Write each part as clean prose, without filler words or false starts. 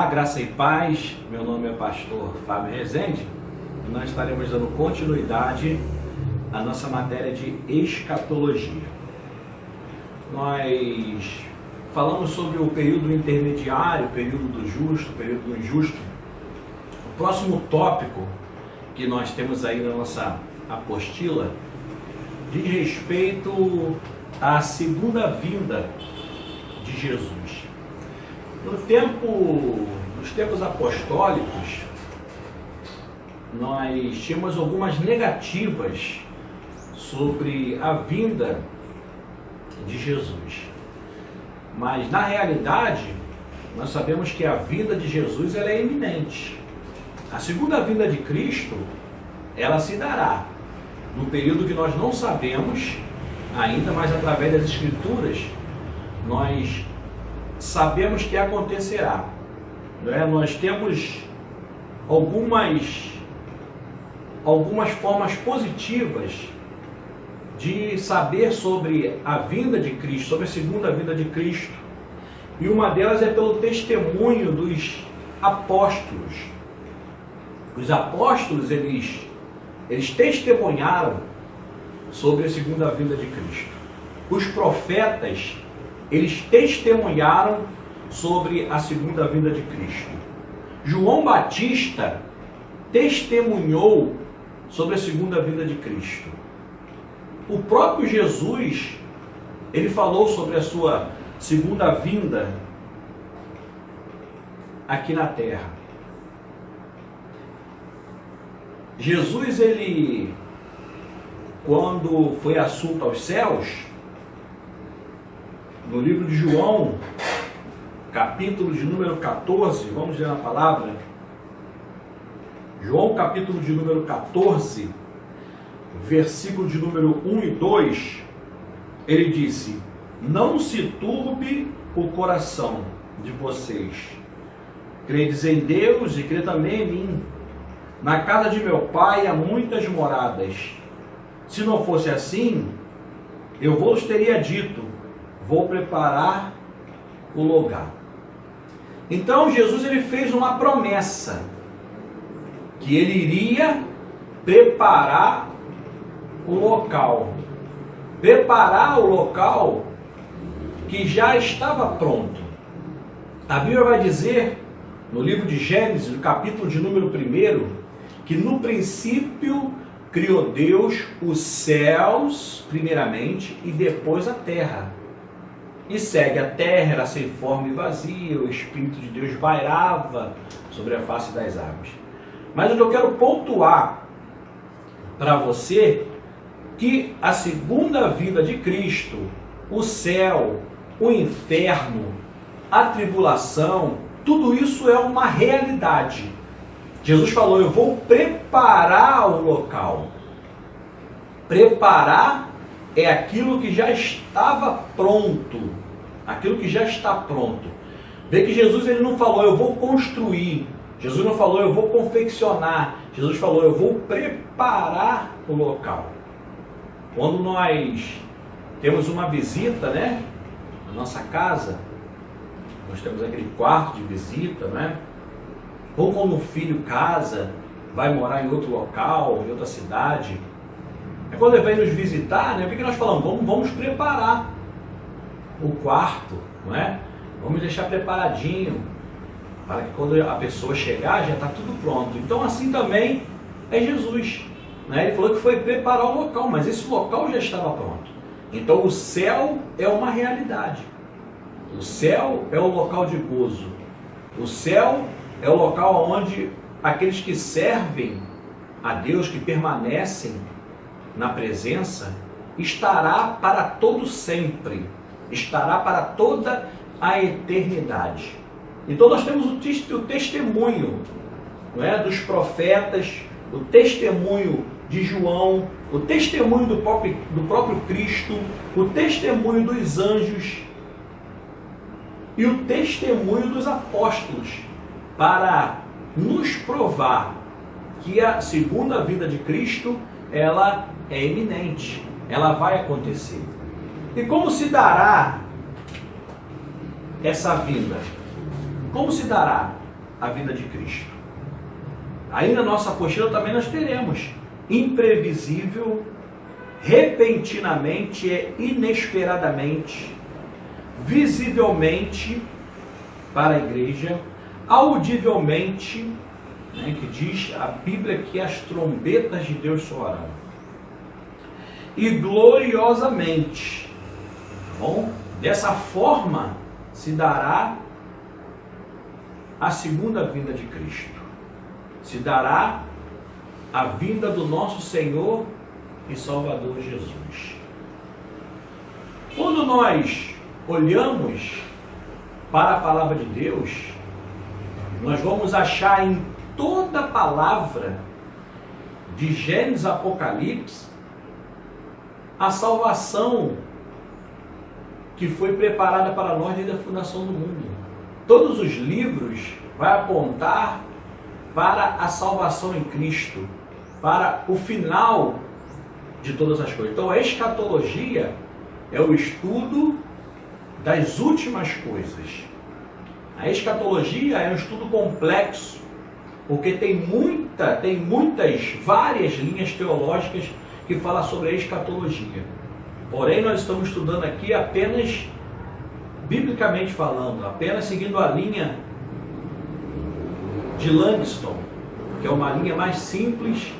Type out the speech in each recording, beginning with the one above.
Olá, graça e paz, meu nome é pastor Fábio Rezende e nós estaremos dando continuidade à nossa matéria de escatologia. Nós falamos sobre o período intermediário, o período do justo, o período do injusto. O próximo tópico que nós temos aí na nossa apostila diz respeito à segunda vinda de Jesus. Nos tempos apostólicos, nós tínhamos algumas negativas sobre a vinda de Jesus. Mas, na realidade, nós sabemos que a vinda de Jesus ela é iminente. A segunda vinda de Cristo, ela se dará no período que nós não sabemos ainda, mas através das Escrituras, nós sabemos que acontecerá. Nós temos algumas formas positivas de saber sobre a vinda de Cristo, sobre a segunda vinda de Cristo. E uma delas é pelo testemunho dos apóstolos. Os apóstolos, eles testemunharam sobre a segunda vinda de Cristo. Os profetas, eles testemunharam sobre a segunda vinda de Cristo. João Batista testemunhou sobre a segunda vinda de Cristo. O próprio Jesus, ele falou sobre a sua segunda vinda aqui na terra. Jesus, ele, quando foi assunto aos céus, no livro de João, capítulo de número 14, vamos ler a palavra. João, capítulo de número 14, versículo de número 1 e 2, ele disse: não se turbe o coração de vocês. Credes em Deus e crê também em mim. Na casa de meu pai há muitas moradas. Se não fosse assim, eu vos teria dito: vou preparar o lugar. Então Jesus, ele fez uma promessa, que ele iria preparar o local. Preparar o local que já estava pronto. A Bíblia vai dizer, no livro de Gênesis, no capítulo de número 1, que no princípio criou Deus os céus, primeiramente, e depois a terra. E segue a terra, era sem forma e vazia, o Espírito de Deus pairava sobre a face das águas. Mas o que eu quero pontuar para você, que a segunda vinda de Cristo, o céu, o inferno, a tribulação, tudo isso é uma realidade. Jesus falou: eu vou preparar o local. Preparar é aquilo que já estava pronto. Aquilo que já está pronto. Vê que Jesus, ele não falou: eu vou construir. Jesus não falou: eu vou confeccionar. Jesus falou: eu vou preparar o local. Quando nós temos uma visita, né, na nossa casa, nós temos aquele quarto de visita, né? Ou quando um filho casa, vai morar em outro local, em outra cidade. É quando ele vem nos visitar, né? O que nós falamos? Vamos preparar o quarto, não é? Vamos deixar preparadinho, para que quando a pessoa chegar, já está tudo pronto. Então assim também é Jesus, né? Ele falou que foi preparar o local, mas esse local já estava pronto. Então o céu é uma realidade. O céu é o local de gozo. O céu é o local onde aqueles que servem a Deus, que permanecem na presença, estará para todo sempre, estará para toda a eternidade. Então nós temos o testemunho, não é, dos profetas, o testemunho de João, o testemunho do próprio Cristo, o testemunho dos anjos e o testemunho dos apóstolos, para nos provar que a segunda vinda de Cristo, ela é iminente, ela vai acontecer. E como se dará essa vinda? Como se dará? a vinda de Cristo. Aí na nossa apostila também nós teremos imprevisível, repentinamente e inesperadamente, visivelmente para a igreja, audivelmente, né, que diz a Bíblia que as trombetas de Deus soarão, e gloriosamente. Bom, dessa forma se dará a segunda vinda de Cristo. Se dará a vinda do nosso Senhor e Salvador Jesus. Quando nós olhamos para a palavra de Deus, nós vamos achar em toda a palavra de Gênesis a Apocalipse a salvação que foi preparada para nós desde a fundação do mundo. Todos os livros vão apontar para a salvação em Cristo, para o final de todas as coisas. Então a escatologia é o estudo das últimas coisas. A escatologia é um estudo complexo, porque tem várias linhas teológicas que falam sobre a escatologia. Porém, nós estamos estudando aqui apenas biblicamente falando, apenas seguindo a linha de Langston, que é uma linha mais simples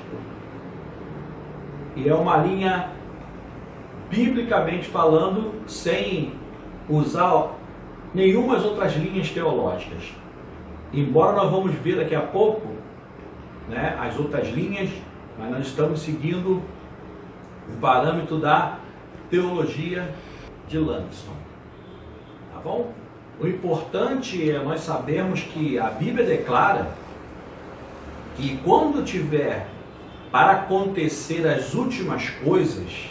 e é uma linha biblicamente falando, sem usar nenhumas outras linhas teológicas. Embora nós vamos ver daqui a pouco, né, as outras linhas, mas nós estamos seguindo o parâmetro da teologia de Langston. Tá bom? O importante é nós sabermos que a Bíblia declara que quando tiver para acontecer as últimas coisas,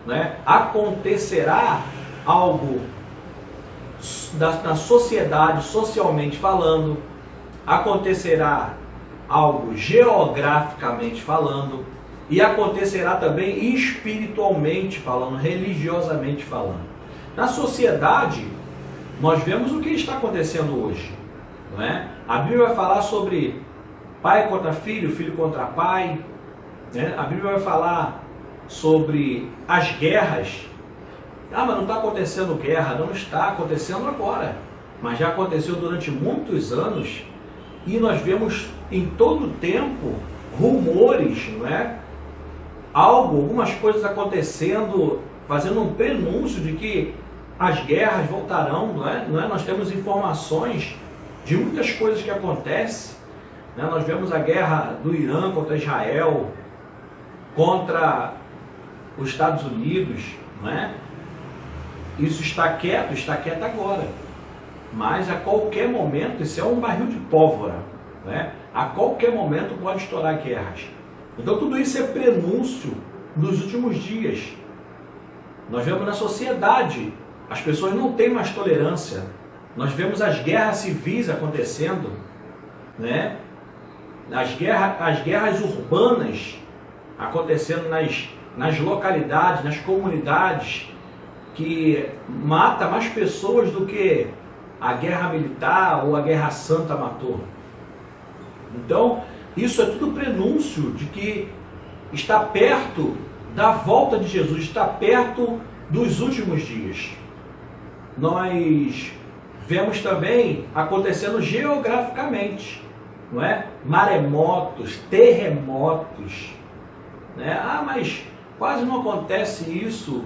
né, acontecerá algo na sociedade, socialmente falando, acontecerá algo geograficamente falando, e acontecerá também espiritualmente falando, religiosamente falando. Na sociedade, nós vemos o que está acontecendo hoje, não é? A Bíblia vai falar sobre pai contra filho, filho contra pai, né? A Bíblia vai falar sobre as guerras. Ah, mas não está acontecendo guerra. Não está acontecendo agora, mas já aconteceu durante muitos anos, e nós vemos em todo o tempo rumores, não é? Algumas coisas acontecendo, fazendo um prenúncio de que as guerras voltarão, não é? Nós temos informações de muitas coisas que acontecem, né? Nós vemos a guerra do Irã contra Israel, contra os Estados Unidos, não é? Isso está quieto agora, mas a qualquer momento, isso é um barril de pólvora, né? A qualquer momento pode estourar guerras. Então tudo isso é prenúncio dos últimos dias. Nós vemos na sociedade, as pessoas não têm mais tolerância. Nós vemos as guerras civis acontecendo, né? As guerras urbanas acontecendo nas localidades, nas comunidades, que mata mais pessoas do que a guerra militar ou a guerra santa matou. Então, isso é tudo prenúncio de que está perto da volta de Jesus, está perto dos últimos dias. Nós vemos também acontecendo geograficamente, não é? Maremotos, terremotos, né? Ah, mas quase não acontece isso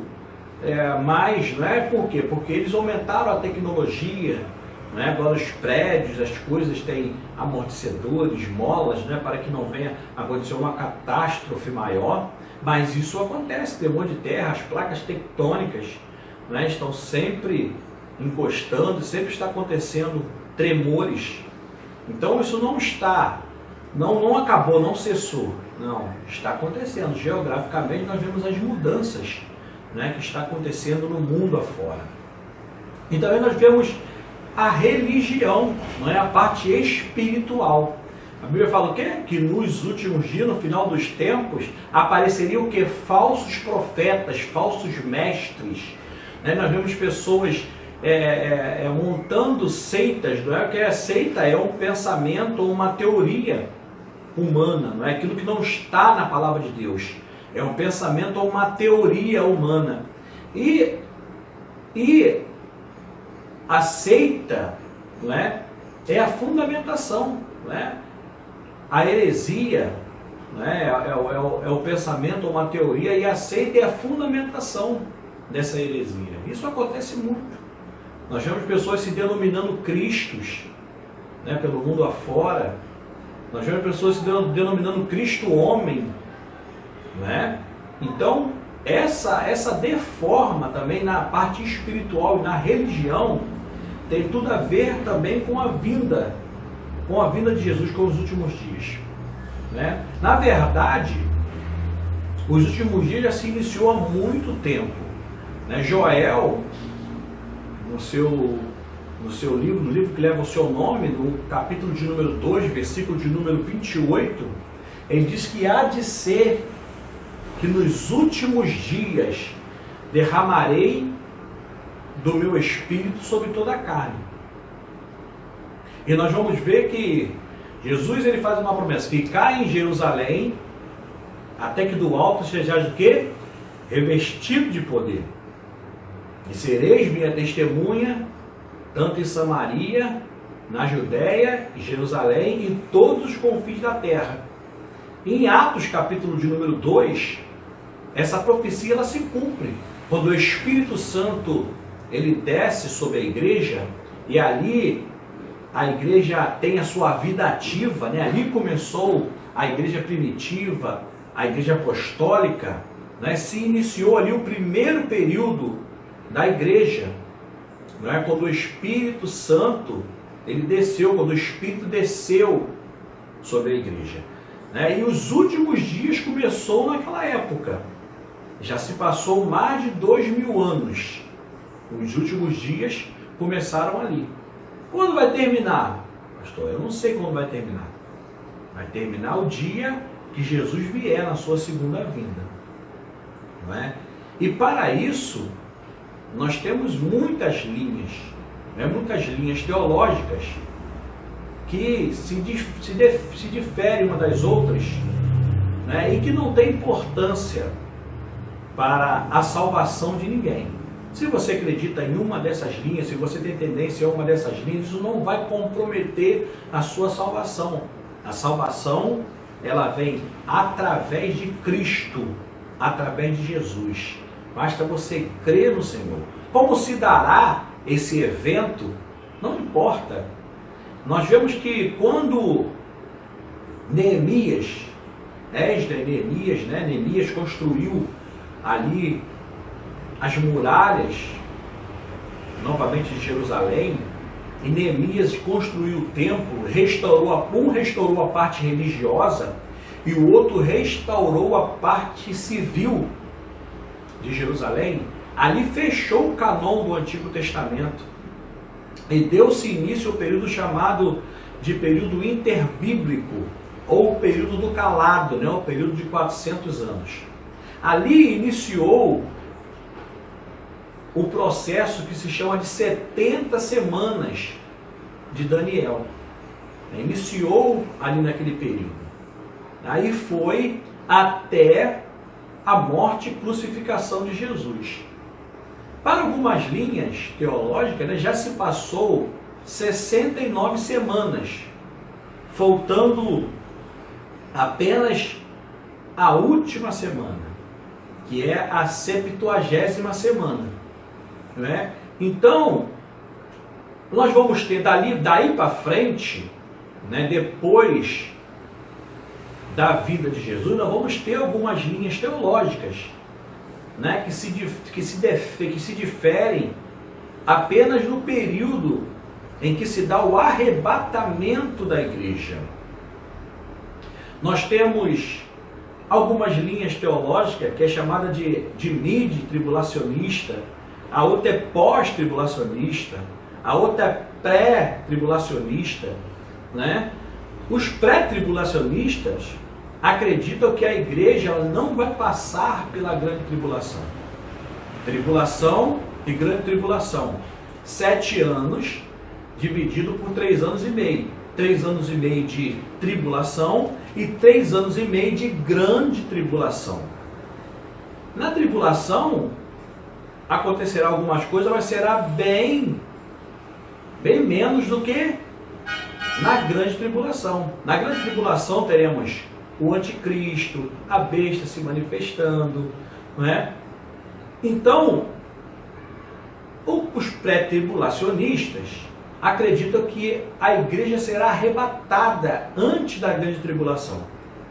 mais, não é? Por quê? Porque eles aumentaram a tecnologia, né? Agora os prédios, as coisas têm amortecedores, molas, né? Para que não venha acontecer uma catástrofe maior, mas isso acontece, tremor de terra, as placas tectônicas, né? Estão sempre encostando, sempre está acontecendo tremores. Então isso não acabou, não cessou, não, está acontecendo. Geograficamente nós vemos as mudanças, né, que está acontecendo no mundo afora. E também nós vemos a religião, não é? A parte espiritual. A Bíblia fala o quê? Que nos últimos dias, no final dos tempos, apareceriam o quê? Falsos profetas, falsos mestres. Né? Nós vemos pessoas montando seitas, não é? O que é seita é um pensamento ou uma teoria humana, não é aquilo que não está na palavra de Deus. É um pensamento ou uma teoria humana. E a seita, não é a fundamentação, não é? A heresia, não é o pensamento ou uma teoria, e a seita é a fundamentação dessa heresia. Isso acontece muito. Nós vemos pessoas se denominando cristos, né, pelo mundo afora. Nós vemos pessoas se denominando Cristo homem, né? Então, essa deforma também na parte espiritual e na religião tem tudo a ver também com a vinda de Jesus, com os últimos dias, né? Na verdade, os últimos dias já se iniciou há muito tempo, né? Joel, no seu livro, no livro que leva o seu nome, no capítulo de número 2, versículo de número 28, ele diz que há de ser que nos últimos dias derramarei do meu espírito sobre toda a carne. E nós vamos ver que Jesus ele faz uma promessa: ficar em Jerusalém até que do alto sejais o quê? Revestido de poder. E sereis minha testemunha tanto em Samaria, na Judéia, Jerusalém e todos os confins da terra. Em Atos, capítulo de número 2, essa profecia ela se cumpre. Quando o Espírito Santo ele desce sobre a igreja, e ali a igreja tem a sua vida ativa, né? Ali começou a igreja primitiva, a igreja apostólica, né? Se iniciou ali o primeiro período da igreja, não é? Quando o Espírito Santo ele desceu, quando o Espírito desceu sobre a igreja, né? E os últimos dias começou naquela época. Já se passou mais de 2000 anos. Os últimos dias começaram ali. Quando vai terminar? Pastor, eu não sei quando vai terminar. Vai terminar o dia que Jesus vier na sua segunda vinda, não é? E para isso nós temos muitas linhas, né? Muitas linhas teológicas que se diferem uma das outras, né? E que não tem importância para a salvação de ninguém. Se você acredita em uma dessas linhas, se você tem tendência a uma dessas linhas, isso não vai comprometer a sua salvação. A salvação, ela vem através de Cristo, através de Jesus. Basta você crer no Senhor. Como se dará esse evento? Não importa. Nós vemos que quando Neemias, Neemias construiu ali as muralhas novamente de Jerusalém, e Neemias construiu o templo, um restaurou a parte religiosa e o outro restaurou a parte civil de Jerusalém. Ali fechou o cânon do Antigo Testamento e deu-se início ao período chamado de período interbíblico, ou período do calado, né? O período de 400 anos. Ali iniciou o processo que se chama de 70 semanas de Daniel. Iniciou ali naquele período. Aí foi até a morte e crucificação de Jesus. Para algumas linhas teológicas, né, já se passou 69 semanas, faltando apenas a última semana, que é a 70ª semana. Né? Então, nós vamos ter daí para frente, né, depois da vida de Jesus, nós vamos ter algumas linhas teológicas, né, que se diferem apenas no período em que se dá o arrebatamento da igreja. Nós temos algumas linhas teológicas que é chamada de mid-tribulacionista, a outra é pós-tribulacionista, a outra é pré-tribulacionista, né? Os pré-tribulacionistas acreditam que a igreja ela não vai passar pela grande tribulação. Tribulação e grande tribulação. 7 anos dividido por 3 anos e meio. 3 anos e meio de tribulação e 3 anos e meio de grande tribulação. Na tribulação acontecerá algumas coisas, mas será bem menos do que na grande tribulação. Na grande tribulação teremos o anticristo, a besta se manifestando, não é? Então, os pré-tribulacionistas acreditam que a igreja será arrebatada antes da grande tribulação,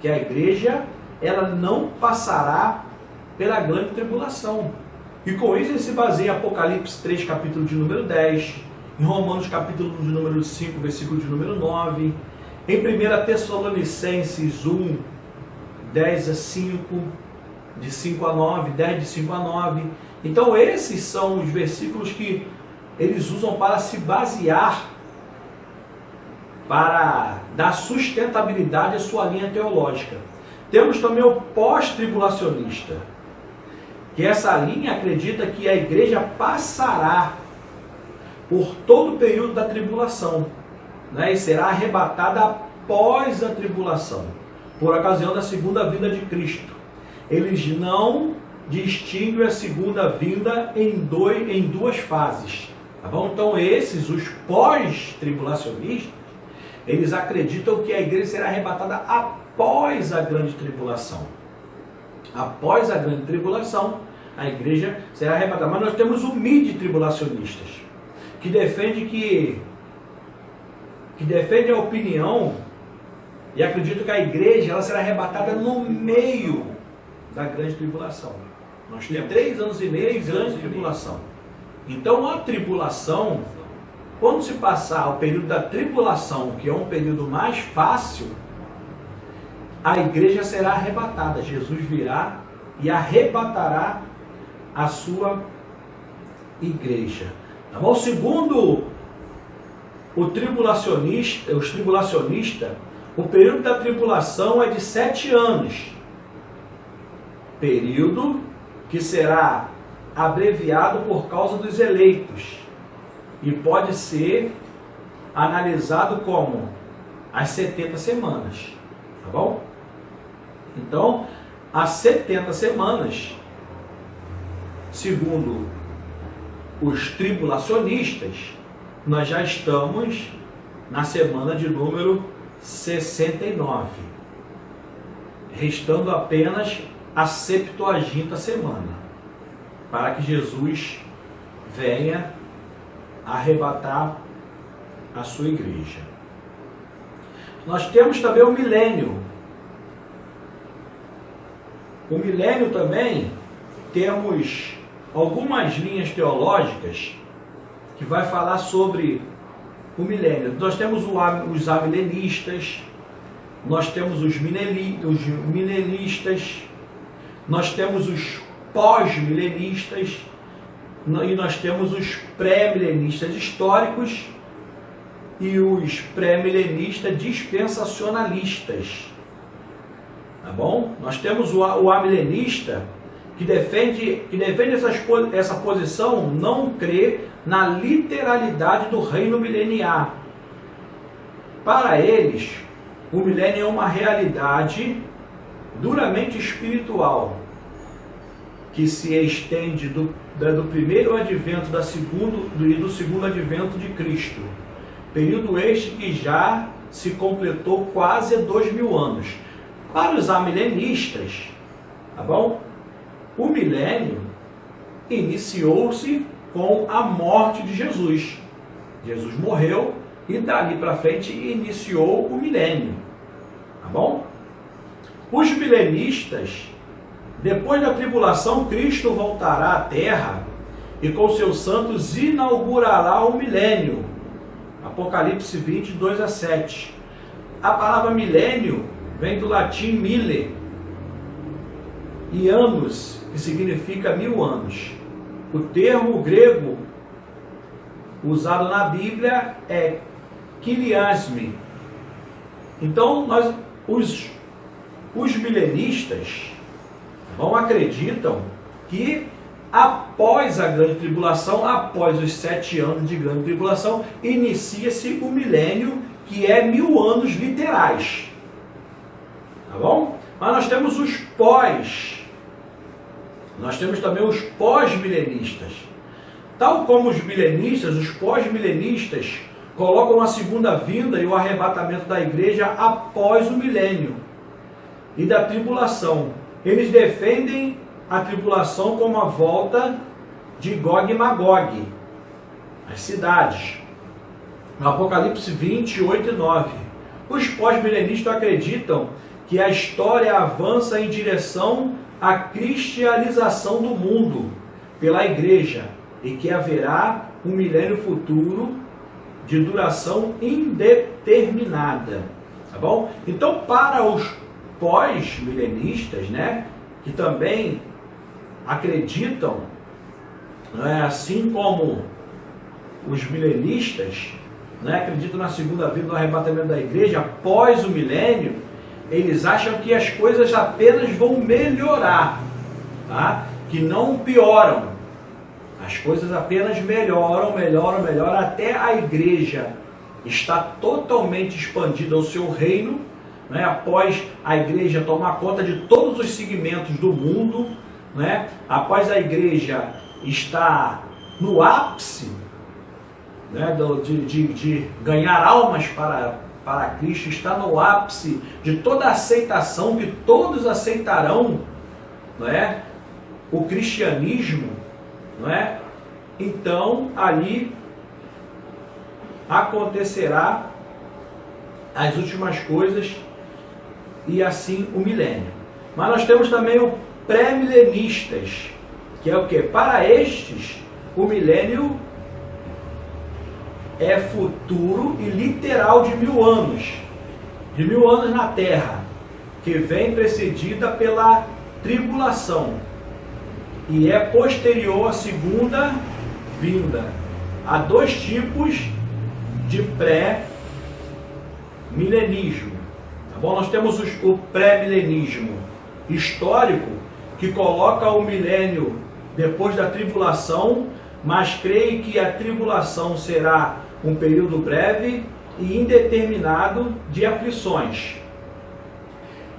que a igreja ela não passará pela grande tribulação. E com isso ele se baseia em Apocalipse 3, capítulo de número 10, em Romanos capítulo de número 5, versículo de número 9, em 1 Tessalonicenses 1, 10 a 5, de 5 a 9, 10 de 5 a 9. Então esses são os versículos que eles usam para se basear, para dar sustentabilidade à sua linha teológica. Temos também o pós-tribulacionista, que essa linha acredita que a igreja passará por todo o período da tribulação, né, e será arrebatada após a tribulação, por ocasião da segunda vinda de Cristo. Eles não distinguem a segunda vinda em duas fases. Tá bom? Então esses, os pós-tribulacionistas, eles acreditam que a igreja será arrebatada após a grande tribulação. Após a grande tribulação, a igreja será arrebatada. Mas nós temos o mid-tribulacionistas, que defende a opinião e acredita que a igreja ela será arrebatada no meio da grande tribulação. Nós temos 3 anos e meio de grande tribulação. Então a tribulação, quando se passar o período da tribulação, que é um período mais fácil, a igreja será arrebatada. Jesus virá e arrebatará a sua igreja. Tá bom? Segundo os tribulacionistas, o período da tribulação é de 7 anos. Período que será abreviado por causa dos eleitos e pode ser analisado como as 70 semanas, tá bom? Então, as 70 semanas, segundo os tribulacionistas, nós já estamos na semana de número 69, restando apenas a 70ª semana, para que Jesus venha arrebatar a sua igreja. Nós temos também o milênio. O milênio também temos algumas linhas teológicas que vai falar sobre o milênio. Nós temos os amilenistas, nós temos os milenistas, nós temos os pós-milenistas e nós temos os pré-milenistas históricos e os pré-milenistas dispensacionalistas. Tá bom? Nós temos o amilenista que defende essa posição, não crê na literalidade do reino mileniar. Para eles, o milênio é uma realidade duramente espiritual, que se estende do primeiro advento do segundo advento de Cristo. Período este que já se completou quase 2000 anos. Para os amilenistas, tá bom? O milênio iniciou-se com a morte de Jesus. Jesus morreu e dali para frente iniciou o milênio. Tá bom? Os milenistas, depois da tribulação, Cristo voltará à terra e com seus santos inaugurará o milênio. Apocalipse 20, 2 a 7. A palavra milênio vem do latim mille e anos, que significa 1000 anos. O termo grego usado na Bíblia é kiliasme. Então, os milenistas acreditam que a após a grande tribulação, após os 7 anos de grande tribulação, inicia-se o milênio, que é 1000 anos literais. Tá bom? Mas nós temos os pós. Nós temos também os pós-milenistas. Tal como os milenistas, os pós-milenistas colocam a segunda vinda e o arrebatamento da igreja após o milênio e da tribulação. Eles defendem a tribulação como a volta de Gog e Magog, as cidades. No Apocalipse 20, 8 e 9. Os pós-milenistas acreditam que a história avança em direção à cristianização do mundo pela igreja e que haverá um milênio futuro de duração indeterminada. Tá bom? Então, para os pós-milenistas, né, que também acreditam, né, assim como os milenistas, né, acreditam na segunda vinda do arrebatamento da igreja após o milênio, eles acham que as coisas apenas vão melhorar, tá? Que não pioram. As coisas apenas melhoram até a igreja estar totalmente expandida ao seu reino, né? Após a igreja tomar conta de todos os segmentos do mundo, né? Após a igreja estar no ápice, né? de ganhar almas para Cristo, está no ápice de toda a aceitação, que todos aceitarão, não é? O cristianismo, não é? Então ali acontecerá as últimas coisas e assim o milênio. Mas nós temos também o pré-milenistas, que é o que? Para estes, o milênio é futuro e literal de 1000 anos. De 1000 anos na Terra, que vem precedida pela tribulação e é posterior à segunda vinda. Há 2 tipos de pré-milenismo. Tá bom? Nós temos o pré-milenismo histórico, que coloca o milênio depois da tribulação, mas creio que a tribulação será um período breve e indeterminado de aflições.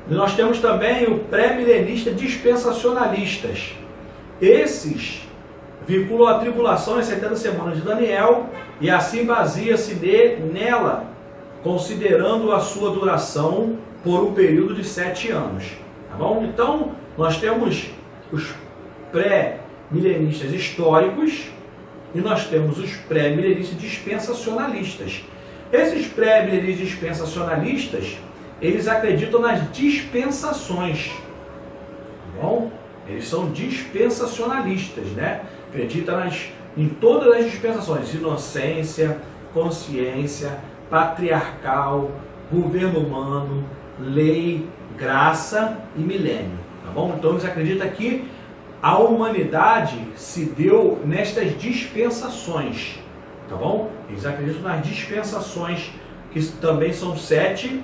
E nós temos também o pré-milenista dispensacionalistas. Esses vinculam a tribulação às 70 semanas de Daniel e assim baseia-se nela, considerando a sua duração por um período de 7 anos. Tá bom? Então, nós temos os pré-milenistas históricos e nós temos os pré-milenistas dispensacionalistas. Esses pré-milenistas dispensacionalistas, eles acreditam nas dispensações. Tá bom? Eles são dispensacionalistas, né? Acreditam em todas as dispensações: inocência, consciência, patriarcal, governo humano, lei, graça e milênio. Tá bom? Então eles acreditam que a humanidade se deu nestas dispensações. Tá bom? Eles acreditam nas dispensações, que também são 7,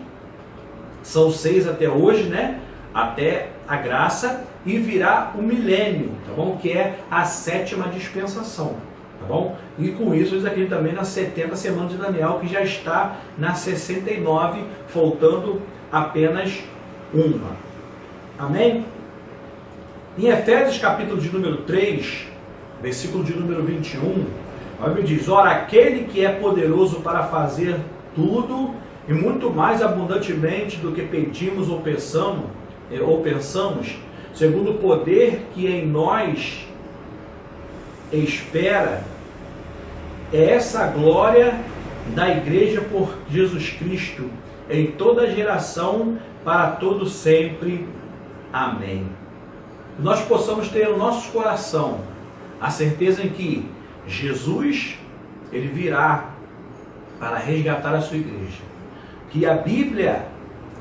são 6 até hoje, né? Até a graça, e virá o milênio, tá bom? Que é a 7ª dispensação, tá bom? E com isso eles acreditam também nas 70 semanas de Daniel, que já está na 69, faltando apenas uma. Amém? Em Efésios capítulo de número 3, versículo de número 21, a Bíblia diz: ora, aquele que é poderoso para fazer tudo e muito mais abundantemente do que pedimos ou pensamos, segundo o poder que em nós espera, é essa glória da igreja por Jesus Cristo, em toda geração, para todo sempre. Amém. Que nós possamos ter no nosso coração a certeza em que Jesus, ele virá para resgatar a sua igreja. Que a Bíblia,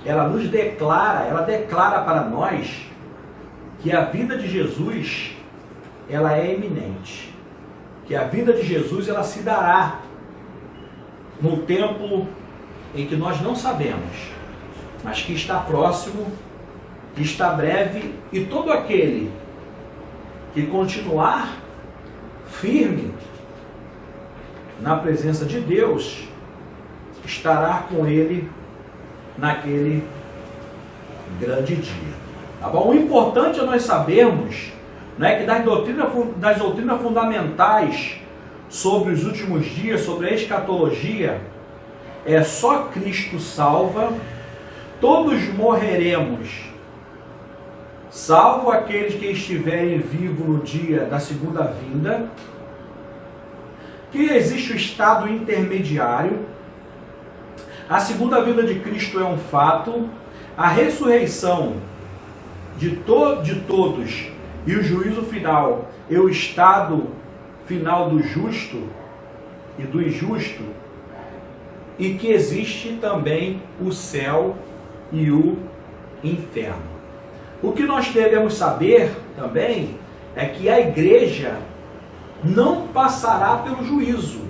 ela declara para nós que a vida de Jesus, ela é iminente. Que a vida de Jesus, ela se dará num tempo em que nós não sabemos, mas que está próximo, que está breve, e todo aquele que continuar firme na presença de Deus, estará com ele naquele grande dia. Tá bom? O importante é nós sabermos, né, que das doutrinas fundamentais sobre os últimos dias, sobre a escatologia, é só Cristo salva, todos morreremos, salvo aqueles que estiverem vivos no dia da segunda vinda, que existe o estado intermediário, a segunda vinda de Cristo é um fato, a ressurreição de todos e o juízo final é o estado final do justo e do injusto, e que existe também o céu e o inferno. O que nós devemos saber também é que a igreja não passará pelo juízo.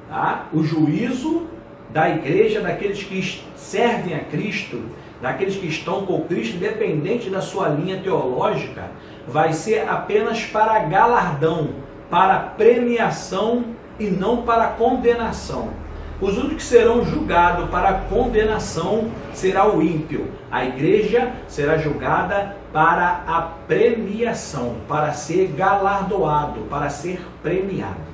Tá? O juízo da igreja, daqueles que servem a Cristo, daqueles que estão com Cristo, independente da sua linha teológica, vai ser apenas para galardão, para premiação e não para condenação. Os únicos que serão julgados para condenação será o ímpio. A igreja será julgada para a premiação, para ser galardoado, para ser premiado.